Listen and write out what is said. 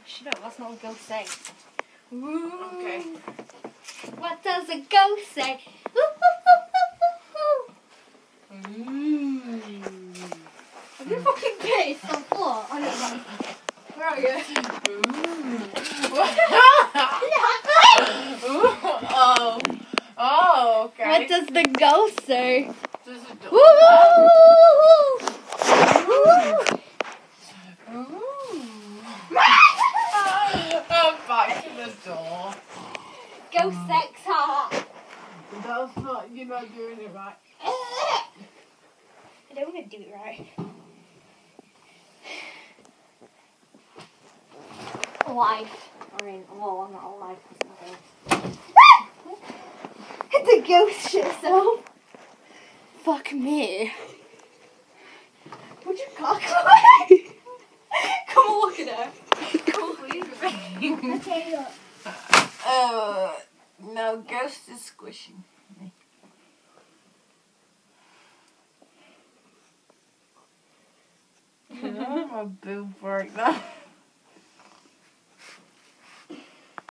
Shut up, that's not what ghosts say. Ooh. Okay. What does a ghost say? Have you fucking pissed on the floor? I know that. Where are you? Oh, okay. What does the ghost say? Does it do back to the door. Ghost sex heart. That's not, you're not doing it right. I don't want to do it right. Life. I mean, well, I'm not alive. The ghost shit itself. Fuck me. Would you cock away? Come and look at her. Come on, please. Okay, look. No, ghost is squishing me. I'm a boob right now.